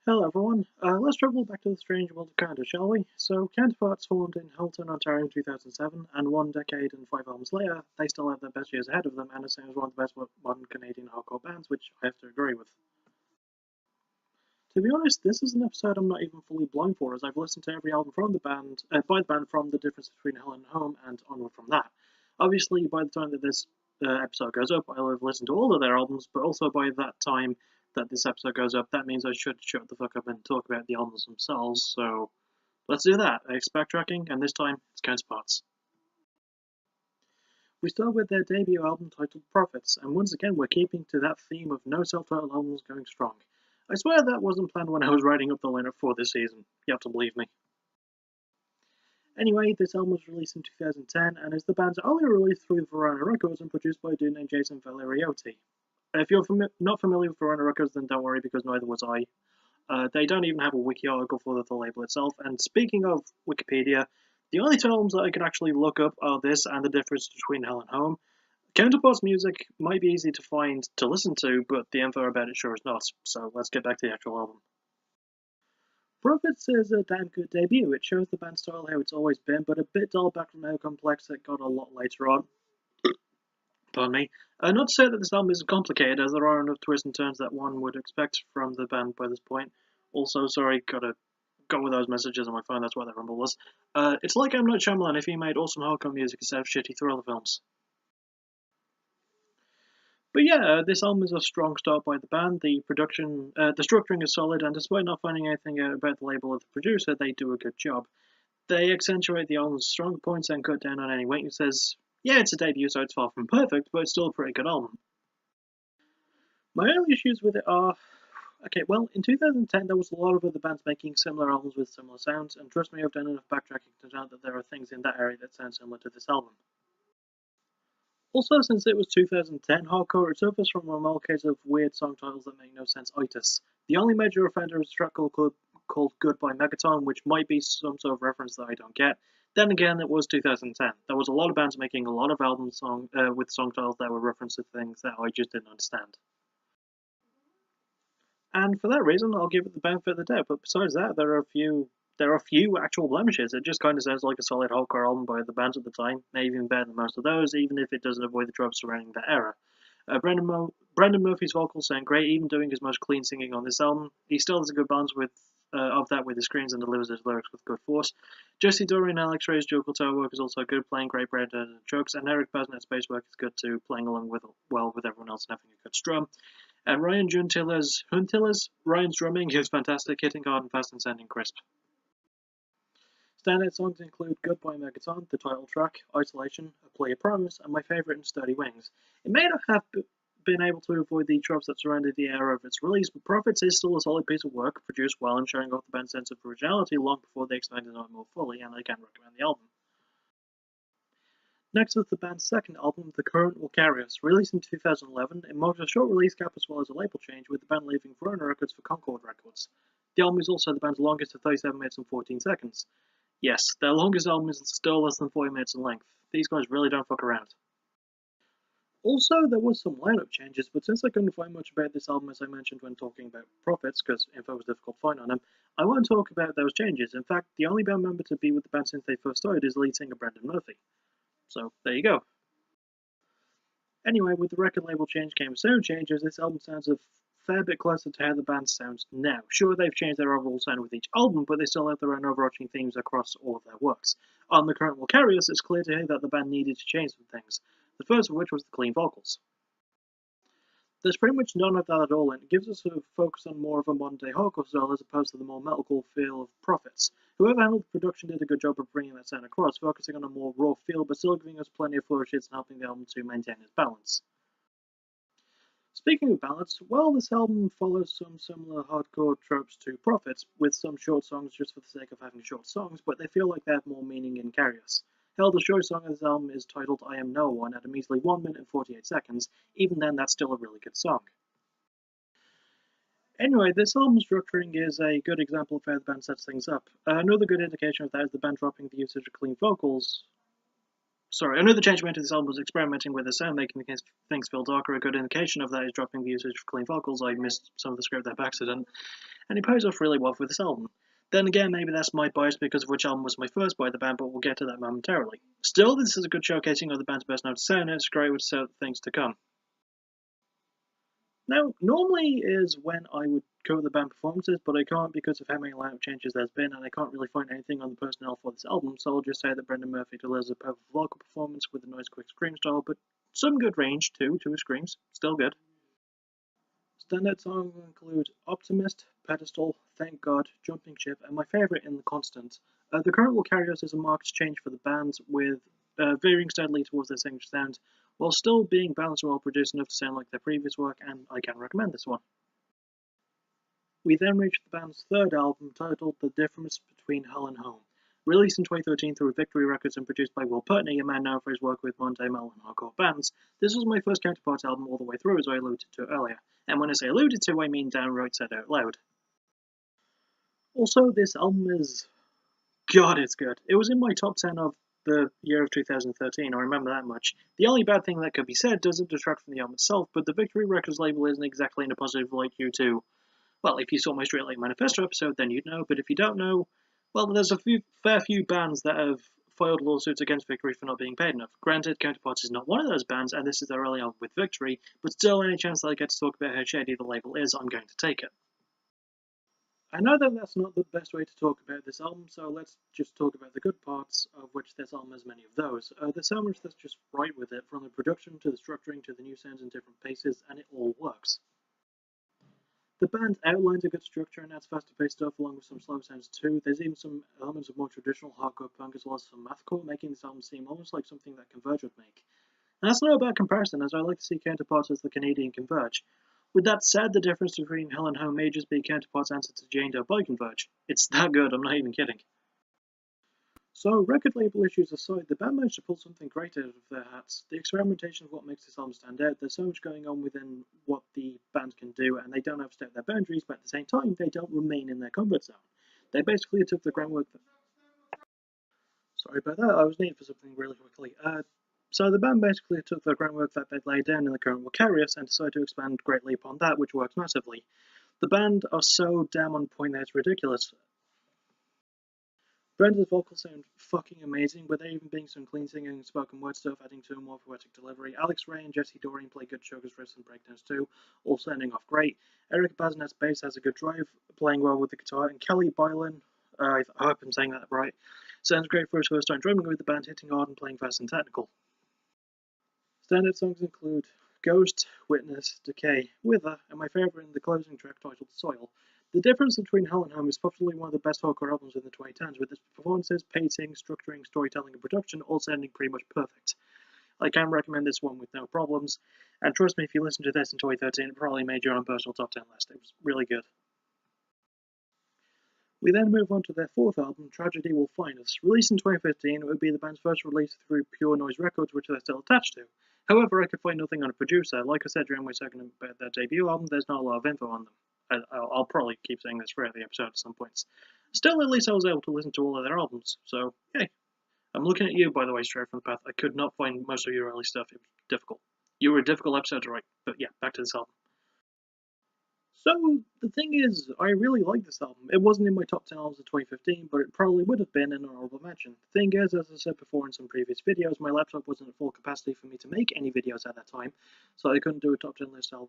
Hello everyone, let's travel back to the strange world of Canada, shall we? So, Counterparts formed in Halton, Ontario in 2007, and 1 decade and 5 albums later, they still have their best years ahead of them, and are seen as one of the best modern Canadian hardcore bands, which I have to agree with. To be honest, this is an episode I'm not even fully blind for, as I've listened to every album from the band, by the band from the difference between Hell and Home and onward from that. Obviously, by the time that this episode goes up, I'll have listened to all of their albums, but also by that time that this episode goes up, that means I should shut the fuck up and talk about the albums themselves, so let's do that. It's Backtracking, and this time it's Counterparts. We start with their debut album titled Prophets, and once again we're keeping to that theme of no self-titled albums going strong. I swear that wasn't planned when I was writing up the lineup for this season. You have to believe me. Anyway, this album was released in 2010 and is the band's only release through Verona Records and produced by a dude named Jason Valeriotti. If you're not familiar with Verona Records, then don't worry because neither was I. They don't even have a wiki article for the label itself, and speaking of Wikipedia, the only two albums that I can actually look up are this and The Difference Between Hell and Home. Counterparts music might be easy to find to listen to, but the info about it sure is not, so let's get back to the actual album. Prophets is a damn good debut. It shows the band's style how it's always been, but a bit dull back from how complex it got a lot later on. Pardon me. Not to say that this album isn't complicated, as there are enough twists and turns that one would expect from the band by this point. Also, sorry, gotta go with those messages on my phone, that's what that rumble was. It's like M. Night Shyamalan if he made awesome hardcore music instead of shitty thriller films. But yeah, this album is a strong start by the band. The structuring is solid, and despite not finding anything out about the label or the producer, they do a good job. They accentuate the album's strong points and cut down on any weaknesses. Yeah, it's a debut, so it's far from perfect, but it's still a pretty good album. My only issues with it are... Okay, well, in 2010 there was a lot of other bands making similar albums with similar sounds, and trust me, I've done enough backtracking to know that there are things in that area that sound similar to this album. Also, since it was 2010, hardcore it suffers from a multitude of weird song titles that make no sense itis. The only major offender is a track called Goodbye Megaton, which might be some sort of reference that I don't get. Then again, it was 2010. There was a lot of bands making a lot of albums with song titles that were references to things that I just didn't understand. And for that reason, I'll give it the benefit of the doubt. But besides that, there are a few actual blemishes. It just kind of sounds like a solid hardcore album by the bands at the time, maybe even better than most of those, even if it doesn't avoid the tropes surrounding that era. Brendan Murphy's vocals sound great, even doing his most clean singing on this album. He still has a good balance of that with his screams and delivers his lyrics with good force. Jesse Dorian and Alex Ray's dual guitar work is also good, playing great breakdowns and chokes, and Eric Basnet's bass work is good too, playing along well with everyone else and having a good strum. And Ryan's drumming is fantastic, hitting hard and fast and sounding crisp. Standout songs include Goodbye Megaton, the title track, Isolation, A Plea of Promise, and my favourite in Sturdy Wings. It may not have been able to avoid the tropes that surrounded the era of its release, but Prophets is still a solid piece of work, produced well and showing off the band's sense of originality long before they expanded on it more fully, and I can recommend the album. Next was the band's second album, The Current Will Carry Us. Released in 2011, it marked a short release gap as well as a label change, with the band leaving Verona Records for Concord Records. The album is also the band's longest at 37 minutes and 14 seconds. Yes, their longest album is still less than 40 minutes in length. These guys really don't fuck around. Also, there was some lineup changes, but since I couldn't find much about this album as I mentioned when talking about Prophets, because info was difficult to find on them, I won't talk about those changes. In fact, the only band member to be with the band since they first started is lead singer Brendan Murphy. So, there you go. Anyway, with the record label change came sound changes, this album sounds a fair bit closer to how the band sounds now. Sure, they've changed their overall sound with each album, but they still have their own overarching themes across all of their works. On The Current Will Carry Us, it's clear to hear that the band needed to change some things, the first of which was the clean vocals. There's pretty much none of that at all, and it gives us a focus on more of a modern-day hardcore style as opposed to the more metalcore feel of Prophets. Whoever handled the production did a good job of bringing that sound across, focusing on a more raw feel, but still giving us plenty of flourishes and helping the album to maintain its balance. Speaking of balance, well, this album follows some similar hardcore tropes to Prophets, with some short songs just for the sake of having short songs, but they feel like they have more meaning and carry us. Hell, the short song of this album is titled I Am No One at a measly 1 minute and 48 seconds. Even then, that's still a really good song. Anyway, this album's structuring is a good example of how the band sets things up. Another good indication of that is the band dropping the usage of clean vocals. Another change made to this album was experimenting with the sound, making things feel darker. A good indication of that is dropping the usage of clean vocals. I missed some of the script there by accident. and it pays off really well for this album. Then again, maybe that's my bias because of which album was my first by the band, but we'll get to that momentarily. Still, this is a good showcasing of the band's best known sound, and it's great with certain things to come. Now, normally is when I would cover the band performances, but I can't because of how many lineup changes there's been, and I can't really find anything on the personnel for this album, so I'll just say that Brendan Murphy delivers a powerful vocal performance with a nice quick scream style, but some good range too to his screams, still good. Standout songs include Optimist, Pedestal, Thank God, Jumping Ship, and my favourite In the Constant. The current will carry us as a marked change for the band, with veering steadily towards their signature sound, while still being balanced and well produced enough to sound like their previous work, and I can recommend this one. We then reach the band's third album, titled The Difference Between Hell and Home. Released in 2013 through Victory Records and produced by Will Putney, a man known for his work with Monday metal and hardcore bands, this was my first Counterparts album all the way through, as I alluded to earlier. And when I say alluded to, I mean downright said out loud. Also, this album is... God, it's good. It was in my top 10 of the year of 2013, I remember that much. The only bad thing that could be said doesn't detract from the album itself, but the Victory Records label isn't exactly in a positive light due to... Well, if you saw my Straight Light Manifesto episode, then you'd know, but if you don't know, well, there's a fair few bands that have filed lawsuits against Victory for not being paid enough. Granted, Counterparts is not one of those bands, and this is their early album with Victory, but still, any chance that I get to talk about how shady the label is, I'm going to take it. I know that that's not the best way to talk about this album, so let's just talk about the good parts, of which this album has many of those. There's so much that's just right with it, from the production to the structuring to the new sounds in different paces, and it all works. The band outlines a good structure and adds faster-paced stuff along with some slow sounds too. There's even some elements of more traditional hardcore punk as well as some mathcore, making this album seem almost like something that Converge would make. And that's not a bad comparison, as I like to see Counterparts as the Canadian Converge. With that said, the difference between Hell and Home may just be Counterparts' answer to Jane Doe by Converge. It's that good, I'm not even kidding. So, record label issues aside, the band managed to pull something great out of their hats. The experimentation of what makes this album stand out. There's so much going on within what the band can do, and they don't overstep their boundaries, but at the same time, they don't remain in their comfort zone. They basically took the groundwork that... Sorry about that, I was needing for something really quickly. So the band basically took the groundwork that they'd laid down in the current will carry us and decided to expand greatly upon that, which works massively. The band are so damn on point that it's ridiculous. Brenda's vocals sound fucking amazing, with there even being some clean singing and spoken word stuff, adding to a more poetic delivery. Alex Ray and Jesse Doreen play good chuggers, riffs, and breakdowns too, all sounding off great. Eric Baznet's bass has a good drive, playing well with the guitar, and Kelly Bylan, I hope I'm saying that right, sounds great for his first time drumming with the band, hitting hard and playing fast and technical. Standout songs include Ghost, Witness, Decay, Wither, and my favourite in the closing track titled Soil. The difference between Hell and Home is possibly one of the best hardcore albums in the 2010s, with its performances, pacing, structuring, storytelling, and production all sounding pretty much perfect. I can recommend this one with no problems, and trust me, if you listen to this in 2013, it probably made your own personal top 10 list. It was really good. We then move on to their fourth album, Tragedy Will Find Us. Released in 2015, it would be the band's first release through Pure Noise Records, which they're still attached to. However, I could find nothing on a producer. Like I said during my segment about their debut album, there's not a lot of info on them. I'll probably keep saying this throughout the episode at some points. Still, at least I was able to listen to all of their albums, so yay. I'm looking at you, by the way, straight from the path. I could not find most of your early stuff. It was difficult. You were a difficult episode to write, but yeah, back to this album. So, the thing is, I really like this album. It wasn't in my top 10 albums of 2015, but it probably would have been an honorable mention. The thing is, as I said before in some previous videos, my laptop wasn't at full capacity for me to make any videos at that time, so I couldn't do a top 10 list of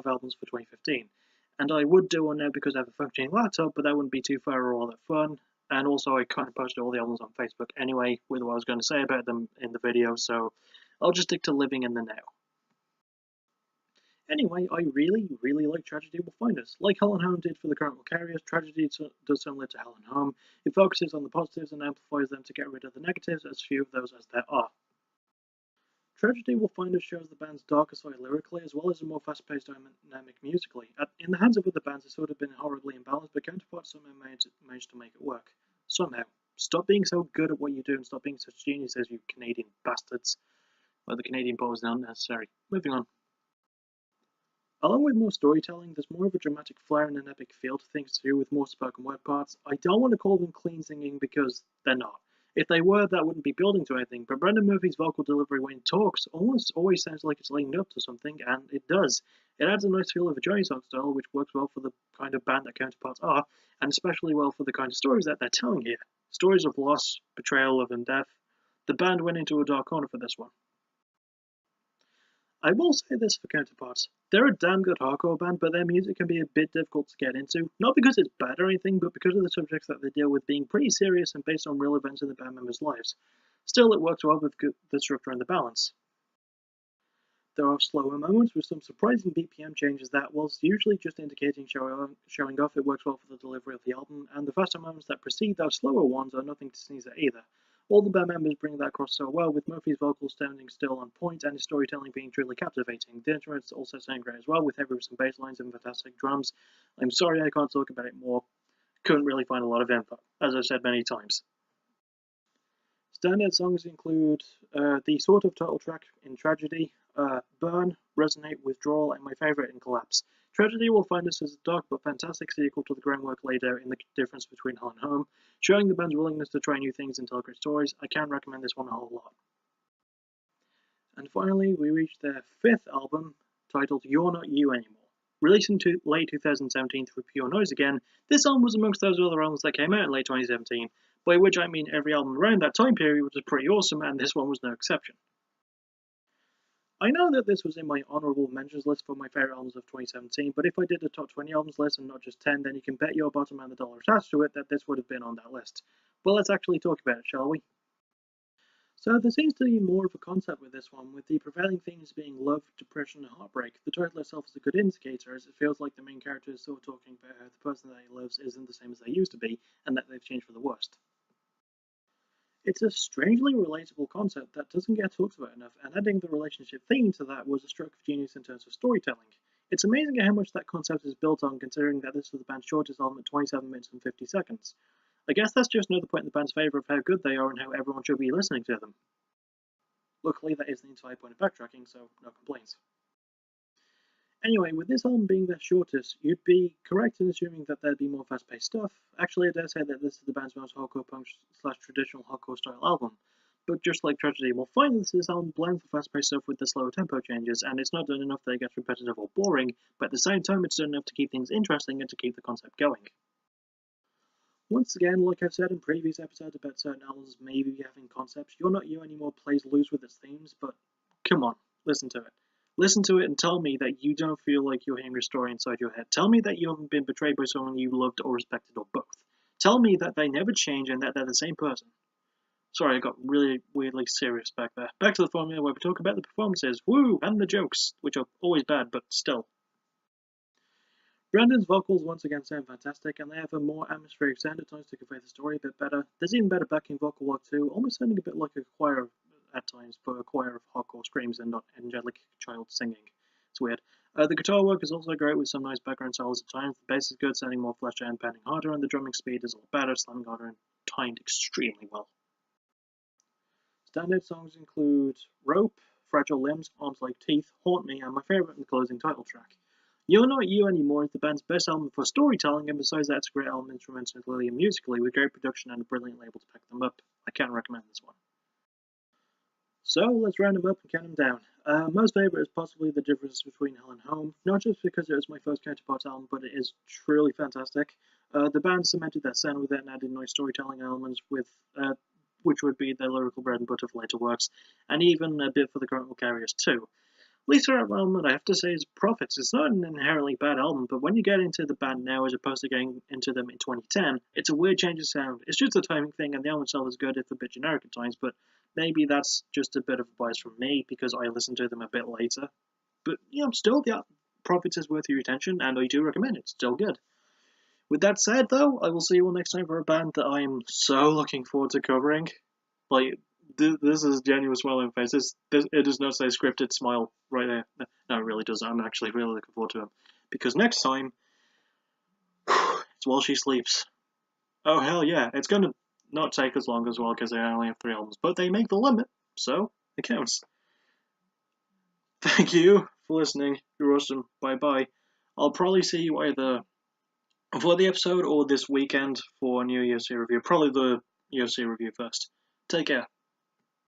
albums for 2015. And I would do one now because I have a functioning laptop, but that wouldn't be too far or all that fun. And also, I kind of posted all the albums on Facebook anyway, with what I was going to say about them in the video, so I'll just stick to living in the now. Anyway, I really, really like Tragedy Will Find Us. Like Hell and Home did for the current will carry us, Tragedy does similar to Hell and Home. It focuses on the positives and amplifies them to get rid of the negatives, as few of those as there are. Tragedy Will Find Us shows the band's darker side lyrically, as well as a more fast-paced dynamic musically. In the hands of other bands, it's sort of been horribly imbalanced, but Counterparts somehow managed to make it work. Somehow. Stop being so good at what you do and stop being such geniuses, you Canadian bastards. Well, the Canadian pause is unnecessary. Moving on. Along with more storytelling, there's more of a dramatic flair and an epic feel to things too, with more spoken word parts. I don't want to call them clean singing because they're not. If they were, that wouldn't be building to anything, but Brendan Murphy's vocal delivery when he talks almost always sounds like it's leading up to something, and it does. It adds a nice feel of a Johnny song style, which works well for the kind of band that Counterparts are, and especially well for the kind of stories that they're telling here. Stories of loss, betrayal, love, and death. The band went into a dark corner for this one. I will say this for Counterparts. They're a damn good hardcore band, but their music can be a bit difficult to get into. Not because it's bad or anything, but because of the subjects that they deal with being pretty serious and based on real events in the band members' lives. Still, it works well with the structure and the balance. There are slower moments with some surprising BPM changes that, whilst usually just indicating showing off, it works well for the delivery of the album, and the faster moments that precede those slower ones are nothing to sneeze at either. All the band members bring that across so well, with Murphy's vocals standing still on point and his storytelling being truly captivating. The instruments also sound great as well, with heavy riffs and bass lines and fantastic drums. I'm sorry I can't talk about it more. Couldn't really find a lot of info, as I've said many times. Standout songs include the sort of title track in Tragedy, Burn, Resonate, Withdrawal, and my favourite in Collapse. Tragedy will find us as a dark but fantastic sequel to the groundwork laid out in the difference between Hell and Home, showing the band's willingness to try new things and tell great stories. I can recommend this one a whole lot. And finally, we reached their fifth album, titled You're Not You Anymore. Released in late 2017 through Pure Noise again, this album was amongst those other albums that came out in late 2017, by which I mean every album around that time period was pretty awesome, and this one was no exception. I know that this was in my honourable mentions list for my favourite albums of 2017, but if I did a top 20 albums list and not just 10, then you can bet your bottom and the dollar attached to it that this would have been on that list. But let's actually talk about it, shall we? So there seems to be more of a concept with this one, with the prevailing themes being love, depression, and heartbreak. The title itself is a good indicator, as it feels like the main character is sort of talking about how the person that he loves isn't the same as they used to be, and that they've changed for the worst. It's a strangely relatable concept that doesn't get talked about enough, and adding the relationship theme to that was a stroke of genius in terms of storytelling. It's amazing how much that concept is built on, considering that this was the band's shortest album at 27 minutes and 50 seconds. I guess that's just another point in the band's favour of how good they are and how everyone should be listening to them. Luckily, that is the entire point of backtracking, so no complaints. Anyway, with this album being their shortest, you'd be correct in assuming that there'd be more fast-paced stuff. Actually, I dare say that this is the band's most hardcore punk / traditional hardcore style album. But just like Tragedy, we'll find that this album blends the fast-paced stuff with the slower tempo changes, and it's not done enough that it gets repetitive or boring, but at the same time it's done enough to keep things interesting and to keep the concept going. Once again, like I've said in previous episodes about certain albums maybe having concepts, You're Not You Anymore plays loose with its themes, but come on, listen to it. Listen to it and tell me that you don't feel like you're hearing a story inside your head. Tell me that you haven't been betrayed by someone you loved or respected or both. Tell me that they never change and that they're the same person. Sorry, I got really weirdly serious back there. Back to the formula where we talk about the performances, woo, and the jokes, which are always bad, but still. Brendan's vocals once again sound fantastic, and they have a more atmospheric sound at times to convey the story a bit better. There's even better backing vocal work too, almost sounding a bit like a choir at times, but a choir of hardcore screams and not angelic child singing. It's weird. The guitar work is also great with some nice background solos at times. The bass is good, sounding more fleshed out and pounding harder, and the drumming speed is a lot better, slamming harder and timed extremely well. Standout songs include Rope, Fragile Limbs, Arms Like Teeth, Haunt Me, and my favourite, the closing title track. You're Not You Anymore is the band's best album for storytelling, and besides that, it's a great album instrumentally and musically, with great production and a brilliant label to back them up. I can't recommend this one. So, let's round them up and count them down. Most favourite is possibly The Difference Between Hell and Home, not just because it was my first Counterparts album, but it is truly fantastic. The band cemented their sound with it and added nice storytelling elements, which would be their lyrical bread and butter for later works, and even a bit for the current carriers too. Least favorite album, I have to say, is Prophets. It's not an inherently bad album, but when you get into the band now as opposed to getting into them in 2010, it's a weird change of sound. It's just a timing thing, and the album itself is good, if a bit generic at times, but maybe that's just a bit of a bias from me, because I listened to them a bit later. But, still, the Prophets is worth your attention, and I do recommend it. It's still good. With that said, though, I will see you all next time for a band that I am so looking forward to covering. This is genuine smile on my face. It does not say scripted smile right there. No, it really doesn't. I'm actually really looking forward to him. Because next time, it's While She Sleeps. Oh, hell yeah. It's going to not take as long as well, because they only have 3 albums. But they make the limit, so it counts. Thank you for listening. You're awesome. Bye-bye. I'll probably see you either for the episode or this weekend for a new UFC review. Probably the UFC review first. Take care.